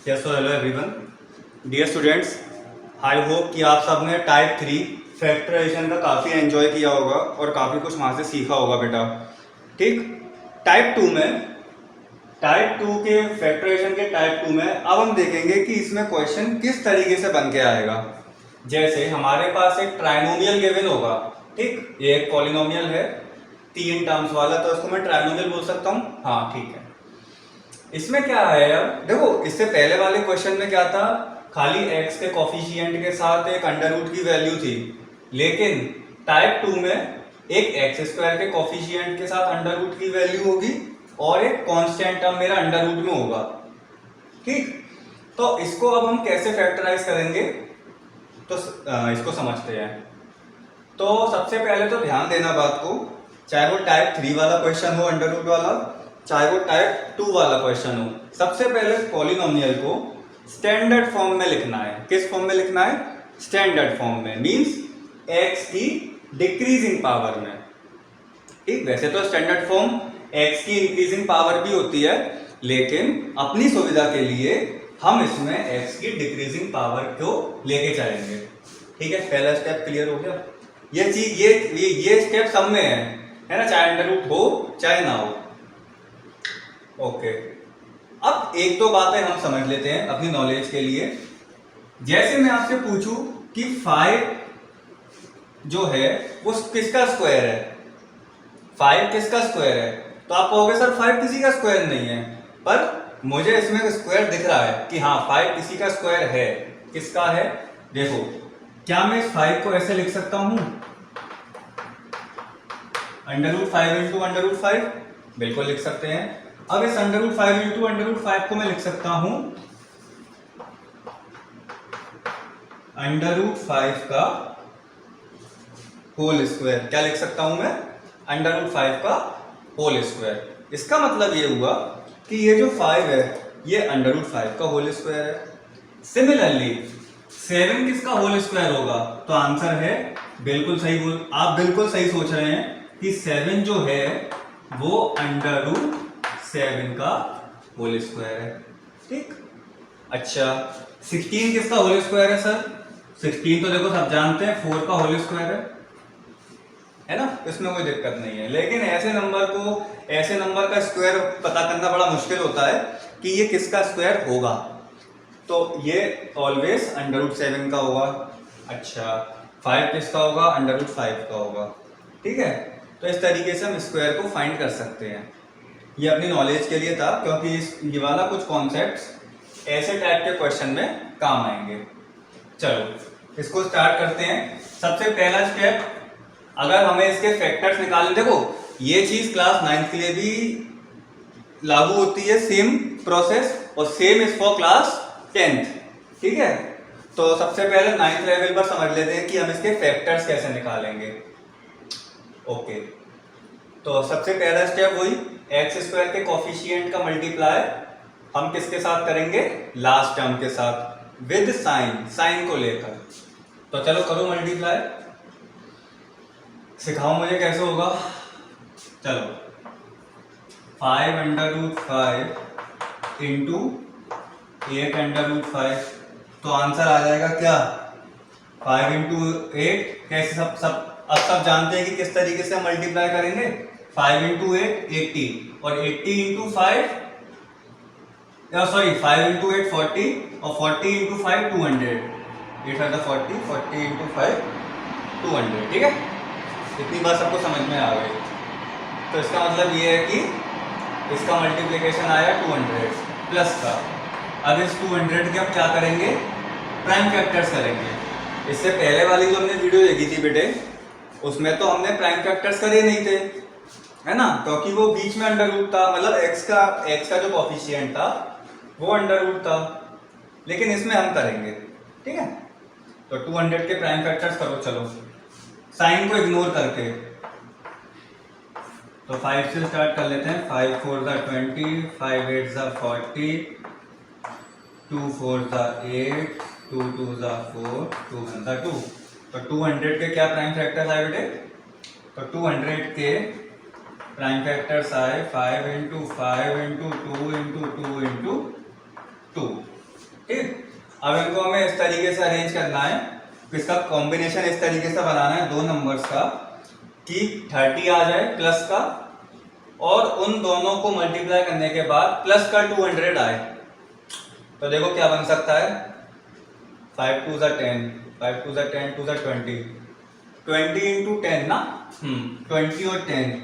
Yes hello everyone, dear students, I hope कि आप सब ने टाइप 3 फैक्टराइजेशन का काफ़ी एंजॉय किया होगा और काफ़ी कुछ वहाँ से सीखा होगा बेटा। ठीक, टाइप 2 के फैक्टराइजेशन के टाइप 2 में अब हम देखेंगे कि इसमें क्वेश्चन किस तरीके से बन के आएगा। जैसे हमारे पास एक ट्राइनोमियल गिवन होगा, ठीक, ये एक पॉलिनोमियल है 3 टर्म्स वाला, तो इसको मैं ट्राइनोमियल बोल सकता हूँ। हाँ ठीक है। इसमें क्या है यार, देखो इससे पहले वाले क्वेश्चन में क्या था, खाली x के कॉफिशिएंट के साथ एक अंडर रूट की वैल्यू थी, लेकिन टाइप 2 में एक एक्स स्क्वायर के कॉफिशिएंट के साथ अंडर रूट की वैल्यू होगी और एक कांस्टेंट टर्म मेरा अंडर रूट में होगा। ठीक, तो इसको अब हम कैसे फैक्टराइज करेंगे, तो इसको समझते हैं। तो सबसे पहले तो ध्यान देना बात को, चाहे वो टाइप 3 वाला क्वेश्चन हो अंडर रूट वाला, चाहे वो टाइप 2 वाला क्वेश्चन हो, सबसे पहले पॉलिनोमियल को स्टैंडर्ड फॉर्म में लिखना है। किस फॉर्म में लिखना है? स्टैंडर्ड फॉर्म में, मींस x की डिक्रीजिंग पावर में। ठीक, वैसे तो स्टैंडर्ड फॉर्म x की इंक्रीजिंग पावर भी होती है, लेकिन अपनी सुविधा के लिए हम इसमें x की डिक्रीजिंग पावर को लेके चलेंगे। ठीक है, पहला स्टेप क्लियर हो गया। ये चीज ये स्टेप सब में है ना, चाहे अंडर रूट हो चाहे ना हो। ओके, अब एक दो बातें हम समझ लेते हैं अपनी नॉलेज के लिए। जैसे मैं आपसे पूछूं कि 5 जो है वो किसका स्क्वायर है, 5 किसका स्क्वायर है, तो आप कहोगे सर 5 किसी का स्क्वायर नहीं है, पर मुझे इसमें स्क्वायर दिख रहा है कि हाँ 5 किसी का स्क्वायर है। किसका है? देखो, क्या मैं इस 5 को ऐसे लिख सकता हूं, under root 5 into under root 5? बिल्कुल लिख सकते हैं। अब इस under root 5 into under root 5 को मैं लिख सकता हूं अंडर रूट 5 का होल स्क्वायर। क्या लिख सकता हूं मैं? अंडर रूट 5 का होल स्क्वायर। इसका मतलब ये हुआ कि ये जो 5 है ये अंडर रूट 5 का होल स्क्वायर है। सिमिलरली 7 किसका होल स्क्वायर होगा? तो आंसर है, बिल्कुल सही आप बिल्कुल सही सोच रहे हैं कि 7 जो है वो अंडर रूट 7 का होल स्क्वायर है। ठीक, अच्छा 16 किसका होल स्क्वायर है सर? 16 तो देखो सब जानते हैं 4 का होल स्क्वायर है ना, इसमें कोई दिक्कत नहीं है। लेकिन ऐसे नंबर का स्क्वायर पता करना बड़ा मुश्किल होता है कि ये किसका स्क्वायर होगा, तो ये ऑलवेज अंडर रूट 7 का होगा। अच्छा 5 किसका होगा? अंडर रूट 5 का होगा। ठीक है, तो इस तरीके से हम स्क्वायर को फाइंड कर सकते हैं। ये अपनी नॉलेज के लिए था, क्योंकि ये वाला कुछ कॉन्सेप्ट्स ऐसे टाइप के क्वेश्चन में काम आएंगे। चलो इसको स्टार्ट करते हैं। सबसे पहला स्टेप, अगर हमें इसके फैक्टर्स निकालने, देखो ये चीज क्लास 9th के लिए भी लागू होती है, सेम प्रोसेस, और same is for class 10th। ठीक है, तो सबसे पहले 9th लेवल पर समझ लेते हैं कि हम इसके फैक्टर्स कैसे निकालेंगे। ओके, तो सबसे पहला स्टेप वही, एक्स स्क्वायर के कॉफिशिएंट का मल्टीप्लाई हम किसके साथ करेंगे? लास्ट टर्म के साथ, विद साइन को लेकर। तो चलो करो मल्टीप्लाई, सिखाओ मुझे कैसे होगा। चलो 5 under root 5 into 8 under root 5, तो आंसर आ जाएगा क्या? 5 इंटू 8। कैसे? अब सब जानते हैं कि किस तरीके से हम मल्टीप्लाई करेंगे। 5 इंटू 8 80, और 80 इंटू 5 5 इंटू 8 40, और 40 इंटू 5 200। 8 है 40 इंटू 5 200। ठीक है, इतनी बात सबको समझ में आ गई। तो इसका मतलब ये है कि इसका मल्टीप्लिकेशन आया 200 प्लस का। अब इस 200 के हम क्या करेंगे? प्राइम फैक्टर्स करेंगे। इससे पहले वाली जो हमने वीडियो देखी थी बेटे, उसमें तो हमने प्राइम फैक्टर्स करे नहीं थे, है ना, क्योंकि वो बीच में अंडर रूट था, मतलब x का जो कॉफिशिएंट था वो अंडर रूट था, लेकिन इसमें हम करेंगे। ठीक है, तो 200 के प्राइम फैक्टर्स करो। चलो साइन को इग्नोर करके, तो 5 से स्टार्ट कर लेते हैं। 5 4 20, 5 8 40, 2 4 8, 2 2 4, 2 1 2। तो 200 के क्या प्राइम फैक्टर्स आए बेटे? तो 200 के प्राइम फैक्टर्स आए 5 इंटू 5 इंटू 2 इंटू 2 इंटू 2। अब इनको हमें इस तरीके से अरेंज करना है, इसका कॉम्बिनेशन इस तरीके से बनाना है दो नंबर्स का कि 30 आ जाए प्लस का, और उन दोनों को मल्टीप्लाई करने के बाद प्लस का 200 आए। तो देखो क्या बन सकता है, 5 2 10, 5 2 10, 2 20, 20 इंटू 10 ना, 20 और 10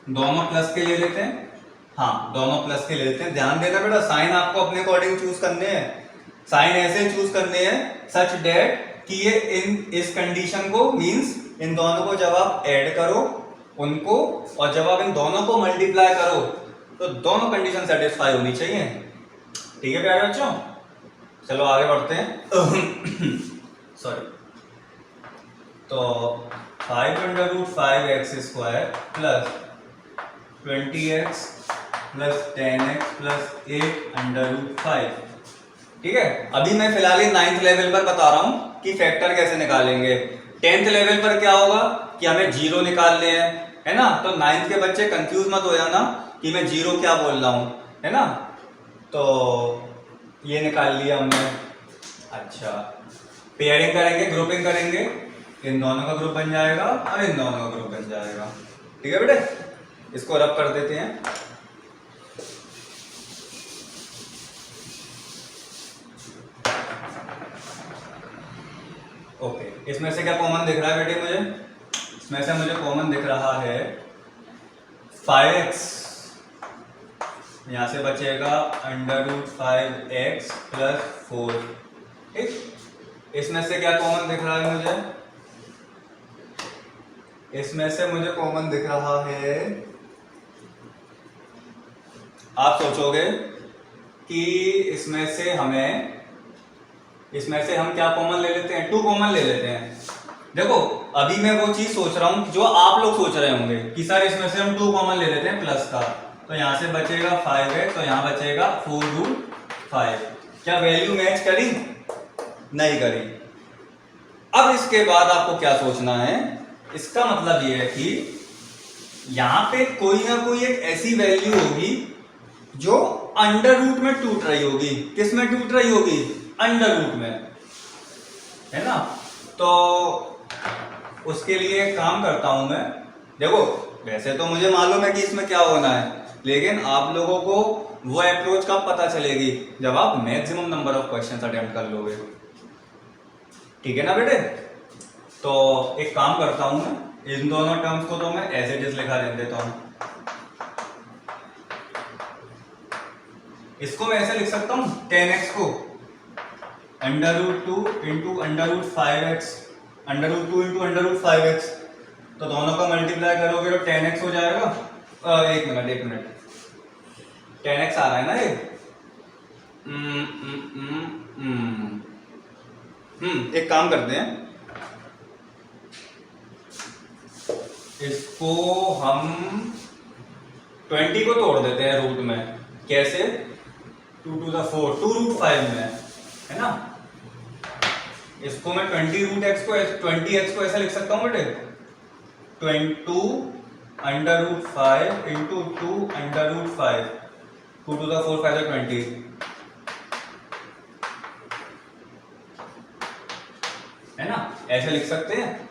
दोनों प्लस के ले लेते हैं। हाँ, दोनों प्लस के ले लेते हैं। ध्यान देना बेटा, साइन आपको अपने अकॉर्डिंग चूज करने हैं, साइन ऐसे चूज करने हैं सच डेट कि ये इस कंडीशन को मींस इन दोनों को जब आप ऐड करो उनको, और जब आप इन दोनों को मल्टीप्लाई करो तो दोनों कंडीशन सेटिस्फाई होनी चाहिए। ठीक है प्यारे बच्चों, चलो आगे बढ़ते हैं। सॉरी, तो 5√5x² plus 20x plus 10x plus 8√5। ठीक है, अभी मैं फिलहाल 9th लेवल पर बता रहा हूं कि फैक्टर कैसे निकालेंगे। 10th लेवल पर क्या होगा कि हमें जीरो निकालने हैं, है ना। तो 9th के बच्चे कंफ्यूज मत हो जाना कि मैं जीरो क्या बोल रहा हूं, है ना। तो ये निकाल लिया हमने। अच्छा, पेयरिंग करेंगे, ग्रुपिंग करेंगे, इन दोनों का ग्रुप बन जाएगा और इन दोनों का ग्रुप बन जाएगा। ठीक है बेटे, इसको रब कर देते हैं। ओके, इसमें से क्या कॉमन दिख रहा है बेटे मुझे, इसमें से मुझे कॉमन दिख रहा है 5x, यहां से बचेगा √5x प्लस 4। ठीक, इसमें से क्या कॉमन दिख रहा है मुझे, इसमें से मुझे कॉमन दिख रहा है, आप सोचोगे कि इसमें से हम क्या कॉमन ले लेते हैं, 2 कॉमन ले लेते हैं। देखो अभी मैं वो चीज सोच रहा हूं जो आप लोग सोच रहे होंगे कि सर इसमें से हम 2 कॉमन ले लेते हैं प्लस का, तो यहां से बचेगा 5x, तो यहां बचेगा 4√5। क्या वैल्यू मैच करी? नहीं करी। अब इसके बाद आपको क्या सोचना है, इसका मतलब ये है कि यहां पे कोई ना कोई एक ऐसी वैल्यू होगी जो अंडर रूट में टूट रही होगी। किस में टूट रही होगी? अंडर रूट में, है ना। तो उसके लिए काम करता हूं मैं। देखो वैसे तो मुझे मालूम है कि इसमें क्या होना है, लेकिन आप लोगों को वो अप्रोच कब पता चलेगी, जब आप maximum number of questions attempt कर लोगे। ठीक है ना बेटे। तो एक काम करता हूं मैं, इन दोनों टर्म्स को तो मैं एज इट इज लिखा देता हूं। इसको मैं ऐसे लिख सकता हूं, 10x को √2 इंटू √5x, √2 इंटू √5x, तो दोनों का मल्टीप्लाई करोगे तो 10x हो जाएगा। एक मिनट 10x आ रहा है ना ये। एक काम करते हैं, इसको हम 20 को तोड़ देते हैं रूट में। कैसे? 2 to the 4, 2√5 में, है ना। इसको मैं 20x को ऐसा लिख सकता हूँ बेटे, 22 √5 इंटू 2 √5, 2 to the 4 5 20, है ना। ऐसे लिख सकते हैं,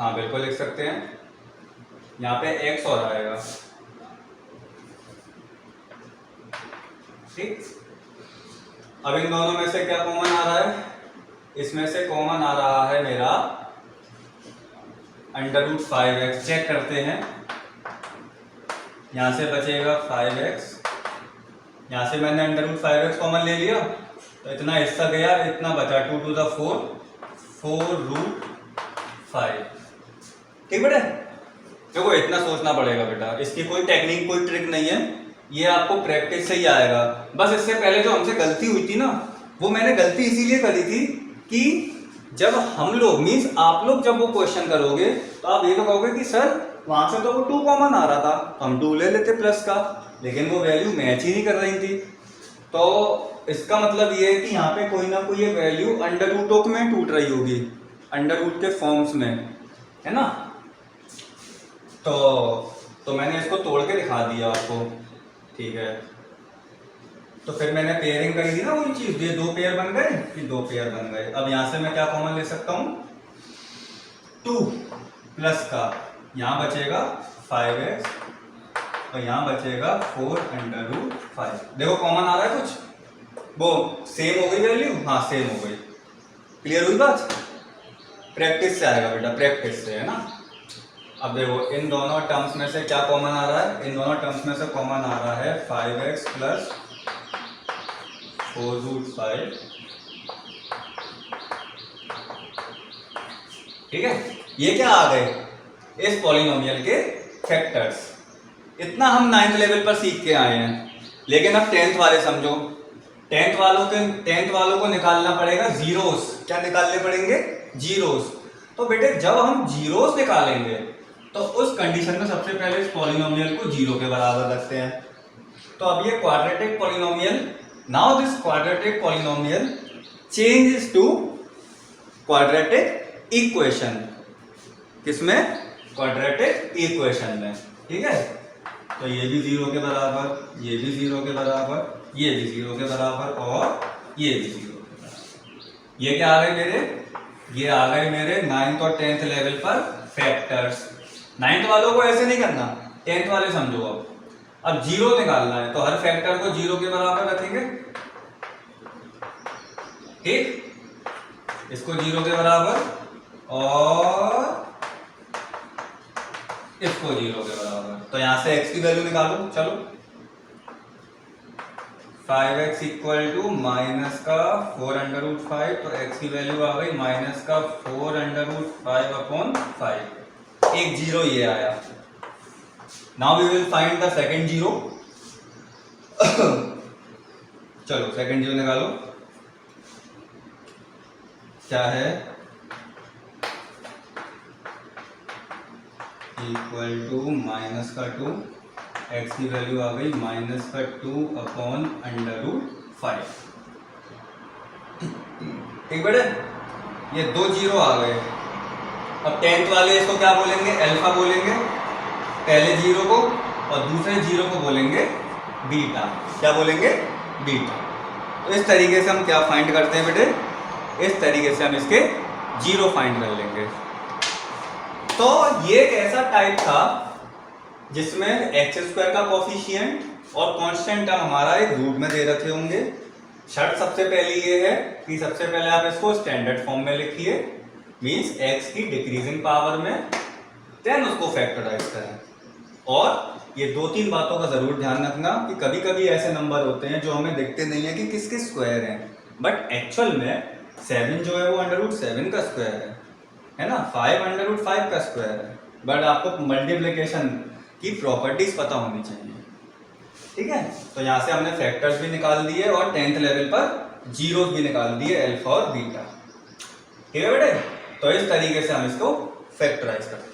हाँ बिल्कुल लिख सकते हैं। यहाँ पे x और आएगा। ठीक, अब इन दोनों में से क्या कॉमन आ रहा है, इसमें से कॉमन आ रहा है मेरा √5x। चेक करते हैं, यहां से बचेगा 5x, यहां से मैंने √5x कॉमन ले लिया, तो इतना हिस्सा गया, इतना बचा 2 to the 4, 4√5। ठीक बेटा, देखो इतना सोचना पड़ेगा बेटा, इसकी कोई टेक्निक कोई ट्रिक नहीं है, ये आपको प्रैक्टिस से ही आएगा। बस इससे पहले जो हमसे गलती हुई थी ना, वो मैंने गलती इसीलिए करी थी कि जब हम लोग मीन्स आप लोग जब वो क्वेश्चन करोगे तो आप ये तो कहोगे कि सर वहां से तो वो 2 कॉमन आ रहा था, हम 2 ले लेते प्लस का, लेकिन वो वैल्यू मैच ही नहीं कर रही थी। तो इसका मतलब ये है कि यहाँ पे कोई ना कोई एक वैल्यू अंडर रूटों में टूट रही होगी, अंडर रूट के फॉर्म्स में, है ना। तो मैंने इसको तोड़ के दिखा दिया आपको। ठीक है, तो फिर मैंने पेयरिंग करी थी ना वही चीज, ये दो पेयर बन गए, ये दो पेयर बन गए। अब यहां से मैं क्या कॉमन ले सकता हूं, 2 प्लस का यहां बचेगा 5x और यहां बचेगा 4√5। देखो कॉमन आ रहा है कुछ, वो सेम हो गई वैल्यू, हाँ सेम हो गई। क्लियर हुई बात? प्रैक्टिस से आएगा बेटा, प्रैक्टिस से, है ना। अब देखो इन दोनों टर्म्स में से क्या कॉमन आ रहा है, इन दोनों टर्म्स में से कॉमन आ रहा है 5x प्लस 4√5। ठीक है, ये क्या आ गए, इस पॉलिनोमियल के फैक्टर्स। इतना हम 9th लेवल पर सीख के आए हैं, लेकिन अब 10th वाले समझो। 10th वालों को निकालना पड़ेगा जीरोस। क्या निकालने पड़ेंगे, जीरोस। तो बेटे जब हम जीरोस निकालेंगे तो उस कंडीशन में सबसे पहले इस पॉलिनोमियल को जीरो के बराबर रखते हैं। तो अब ये quadratic polynomial, now this quadratic polynomial changes to quadratic equation. किसमें, क्वाड्रेटिक इक्वेशन में। ठीक है, तो ये भी जीरो के बराबर, ये भी जीरो के बराबर, ये भी जीरो के बराबर और ये भी जीरो के बराबर। ये क्या आ गए मेरे, ये आ गए मेरे 9th और 10th लेवल पर फैक्टर्स। 9th वालों को ऐसे नहीं करना, 10th वाले समझो। अब जीरो निकालना है तो हर फैक्टर को जीरो के बराबर रखेंगे। ठीक, इसको जीरो के बराबर और इसको जीरो के बराबर। तो यहां से x की वैल्यू निकालो, चलो। 5x इक्वल टू माइनस का 4√5, तो x की वैल्यू आ गई माइनस का 4√5/5। एक जीरो ये आया। Now we will find the second zero. चलो सेकंड जीरो निकालो, क्या है, इक्वल टू माइनस का 2, x की वैल्यू आ गई माइनस का 2/√5। ठीक बेटे, ये दो जीरो आ गए। अब 10th वाले इसको क्या बोलेंगे, अल्फा बोलेंगे पहले जीरो को, और दूसरे जीरो को बोलेंगे बीटा। क्या बोलेंगे, बीटा। तो इस तरीके से हम क्या फाइंड करते हैं बेटे, इस तरीके से हम इसके जीरो फाइंड कर लेंगे। तो ये एक ऐसा टाइप था जिसमें x² का कोफिशिएंट और कांस्टेंट टर्म हमारा एक रूट में दे रखे होंगे। शर्त सबसे पहली ये है कि सबसे पहले आप इसको स्टैंडर्ड फॉर्म में लिखिए, मींस x की डिक्रीजिंग पावर में, देन उसको फैक्टराइज करें। और ये 2-3 बातों का जरूर ध्यान रखना कि कभी कभी ऐसे नंबर होते हैं जो हमें दिखते नहीं है कि किसके स्क्वायर हैं, बट एक्चुअल में 7 जो है वो √7 का स्क्वायर है ना, 5 का स्क्वायर है। बट आपको मल्टीप्लिकेशन की प्रॉपर्टीज पता होनी चाहिए। ठीक है, तो यहाँ से हमने फैक्टर्स भी निकाल दिए और 10th लेवल पर जीरोस भी निकाल दिए, अल्फा और बीटा। ठीक है बेटे, तो इस तरीके से हम इसको फैक्टराइज करते हैं।